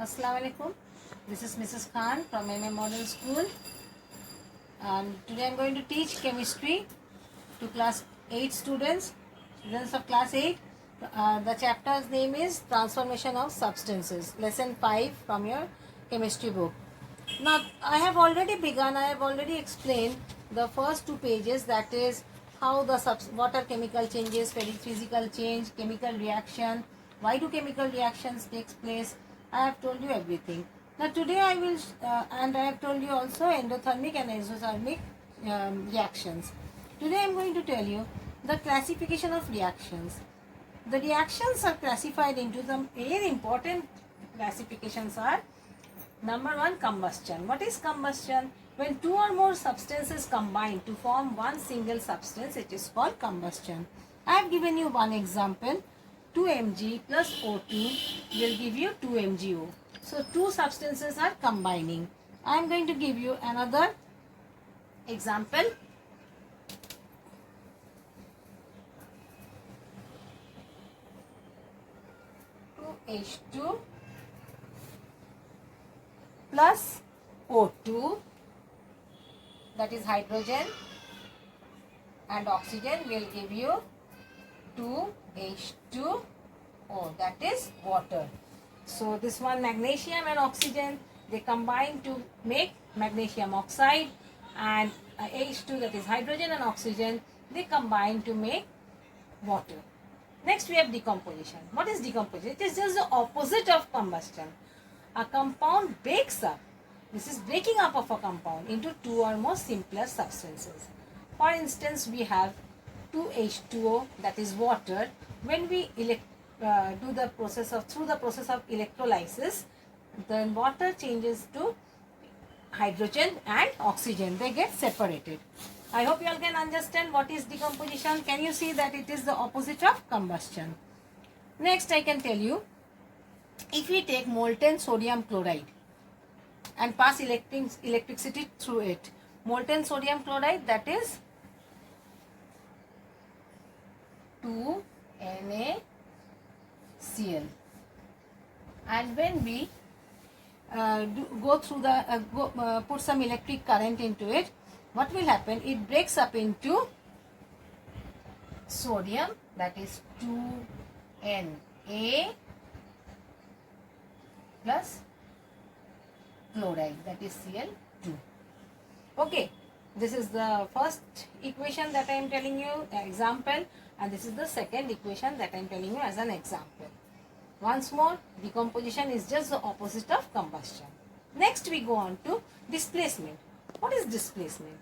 Assalamu alaikum. This is Mrs. Khan from MM Model School. Today I am going to teach chemistry to class 8 students of class 8. The chapter's name is Transformation of Substances, lesson 5 from your chemistry book. Now I have already explained the first two pages, that is how the what are chemical changes, physical change, chemical reaction, why do chemical reactions takes place. I have told you everything. Now today I will and I have told you also endothermic and exothermic reactions. Today I am going to tell you the classification of reactions. The reactions are classified into the very important classifications are: number 1, combustion. What is combustion? When two or more substances combine to form one single substance, it is called combustion. I have given you one example. 2 Mg plus O2 will give you 2 MgO. So two substances are combining. I am going to give you another example. H2 plus O2, that is hydrogen, and oxygen will give you 2H2O, that is water. So this one, magnesium and oxygen, they combine to make magnesium oxide, and H2, that is hydrogen and oxygen, they combine to make water. Next we have decomposition. What is decomposition? It is just the opposite of combustion. A compound breaks up. This is breaking up of a compound into two or more simpler substances. For instance, we have 2H2O, that is water. When we through the process of electrolysis, then water changes to hydrogen and oxygen. They get separated. I hope you all can understand what is decomposition. Can you see that it is the opposite of combustion? Next, I can tell you, if we take molten sodium chloride and pass electricity through it, molten sodium chloride, that is 2NaCl, and when we put some electric current into it, what will happen? It breaks up into sodium, that is 2Na plus chloride, that is Cl2. Okay, this is the first equation that I am telling you, example, and this is the second equation that I am telling you as an example. Once more, decomposition is just the opposite of combustion. Next we go on to displacement. What is displacement?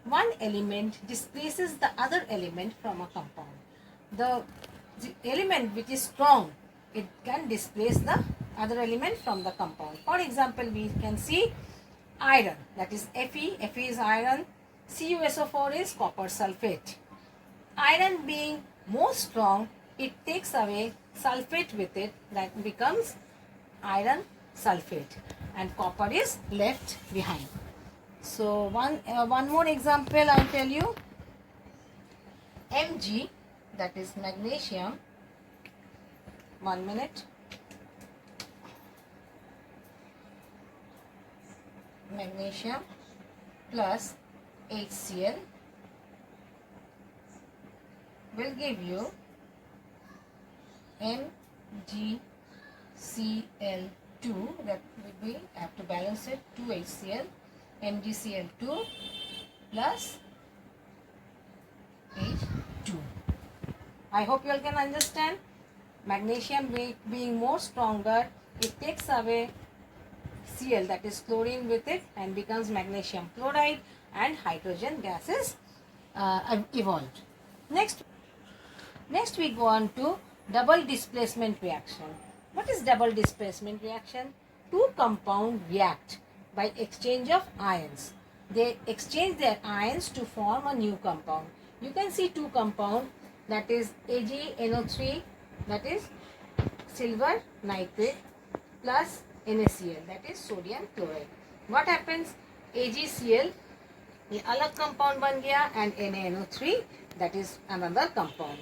One element displaces the other element from a compound. The element which is strong, it can displace the other element from the compound. For example, we can see iron, that is Fe. Fe is iron. CuSO4 is copper sulfate. Iron being more strong, it takes away sulfate with it, that becomes iron sulfate, and copper is left behind. So one more example I'll tell you. Mg, that is magnesium. 1 minute. Magnesium plus HCl will give you MgCl2, that we have to balance it, 2HCl, MgCl2 plus H2. I hope you all can understand. Magnesium being more stronger, it takes away Cl, that is chlorine, with it, and becomes magnesium chloride, and hydrogen gas is evolved. Next we go on to double displacement reaction. What is double displacement reaction? Two compounds react by exchange of ions. They exchange their ions to form a new compound. You can see two compounds, that is AgNO3, that is silver nitrate, plus NaCl, that is sodium chloride. What happens? AgCl, ये अलग compound बन गया, and NaNO3, that is another compound.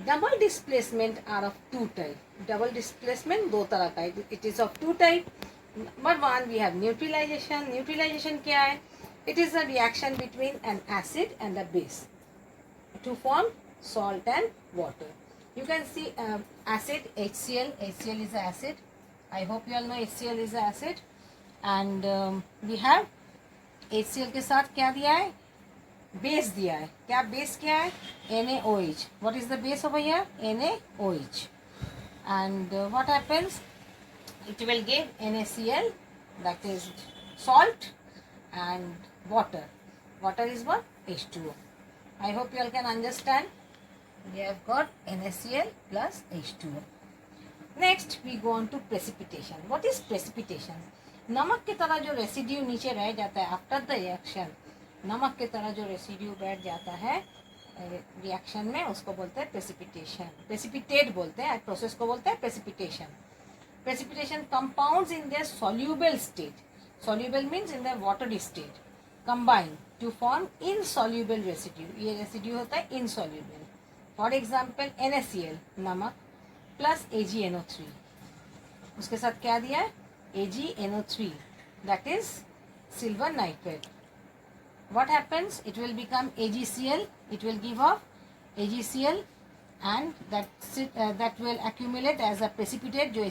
Double displacement are of two type. Double displacement दो तरह का है. It is of two type. Number one we have neutralisation. Neutralisation क्या है? It is a reaction between an acid and a base to form salt and water. You can see acid HCl. HCl is an acid. I hope you all know HCl is an acid. And we have HCl के साथ क्या दिया है? Base दिया है. क्या base क्या है? NaOH. What is the base over here? NaOH. And what happens? It will give NaCl, that is salt, and water. Water is what? H2O. I hope you all can understand. We have got NaCl plus H2O. Next we go on to precipitation. What is precipitation? नमक की तरह जो residue नीचे रह जाता है after the reaction, नमक की तरह जो रेसिड्यू बैठ जाता है रिएक्शन में, उसको बोलते हैं प्रेसिपिटेशन. प्रेसिपिटेट बोलते हैं, प्रोसेस को बोलते हैं precipitation. Precipitation compounds in their soluble state. Soluble means in their watery state. Combine to form insoluble residue. ये रेसिड्यू होता है इनसॉल्यूबल. फॉर एग्जाम्पल NaCl नमक प्लस AgNO3. उसके साथ क्या दिया है? AgNO3, that is silver nitrate. What happens? It will become AgCl. It will give off AgCl, and that will accumulate as a precipitate, जो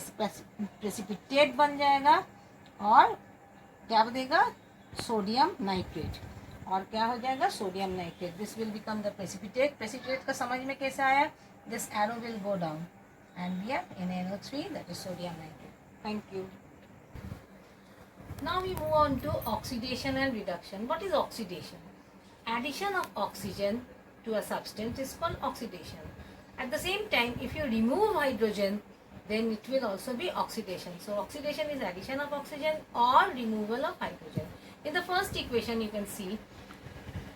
precipitate बन जाएगा और क्या बनेगा? Sodium nitrate. और क्या हो जाएगा? Sodium nitrate. This will become the precipitate. Precipitate का समझ में कैसे आया? This arrow will go down and we have NaNO3, that is sodium nitrate. Thank you. Now we move on to oxidation and reduction. What is oxidation? Addition of oxygen to a substance is called oxidation. At the same time, if you remove hydrogen, then it will also be oxidation. So oxidation is addition of oxygen or removal of hydrogen. In the first equation you can see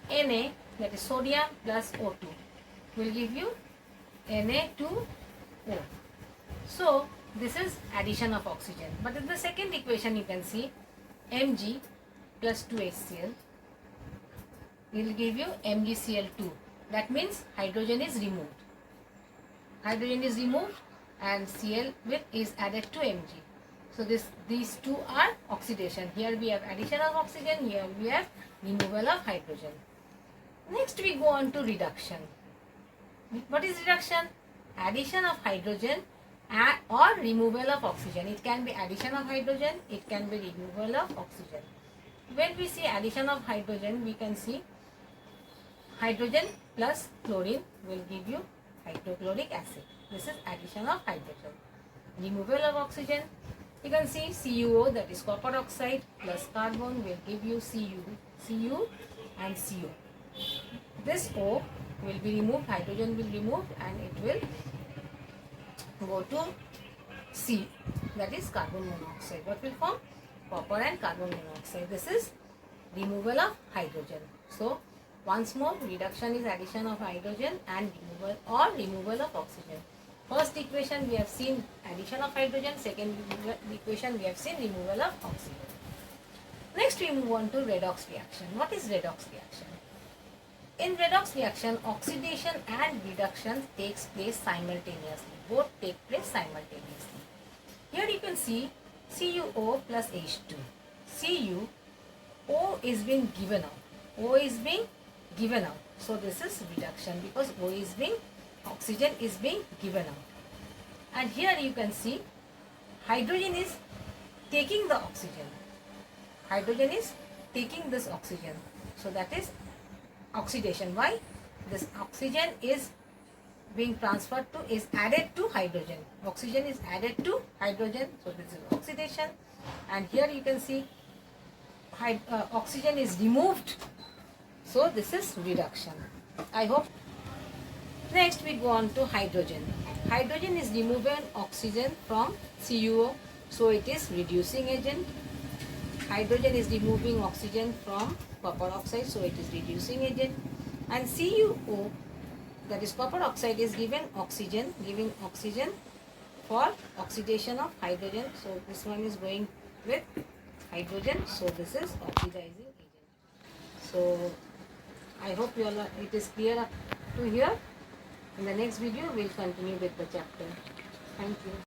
Na, that is sodium plus O2, will give you Na2O. So this is addition of oxygen. But in the second equation you can see Mg plus 2HCl will give you MgCl2. That means hydrogen is removed. Hydrogen is removed and Cl is added to Mg. So these two are oxidation. Here we have addition of oxygen, here we have removal of hydrogen. Next we go on to reduction. What is reduction? Addition of hydrogen or removal of oxygen. It can be addition of hydrogen, it can be removal of oxygen. When we see addition of hydrogen, we can see hydrogen plus chlorine will give you hydrochloric acid. This is addition of hydrogen. Removal of oxygen, you can see CuO, that is copper oxide, plus carbon will give you Cu and CO. This O will be removed, hydrogen will be removed, and it will go to C, that is carbon monoxide. What will form? Copper and carbon monoxide. This is removal of hydrogen. So once more, reduction is addition of hydrogen and removal of oxygen. First equation we have seen addition of hydrogen, second equation we have seen removal of oxygen. Next we move on to redox reaction. What is redox reaction? In redox reaction, oxidation and reduction takes place simultaneously. Both take place simultaneously. Here you can see CuO plus H2. CuO is being given out. O is being given out. So this is reduction because oxygen is being given out. And here you can see hydrogen is taking the oxygen. Hydrogen is taking this oxygen. So that is oxidation. Why? This oxygen is being transferred to, is added to hydrogen. Oxygen is added to hydrogen. So this is oxidation. And here you can see oxygen is removed. So this is reduction. I hope. Next we go on to hydrogen. Hydrogen is removing oxygen from CuO. So it is reducing agent. Hydrogen is removing oxygen from copper oxide, so it is reducing agent. And CuO, that is copper oxide, is giving oxygen for oxidation of hydrogen. So this one is going with hydrogen, so this is oxidizing agent. So I hope you all it is clear up to here. In the next video, we'll continue with the chapter. Thank you.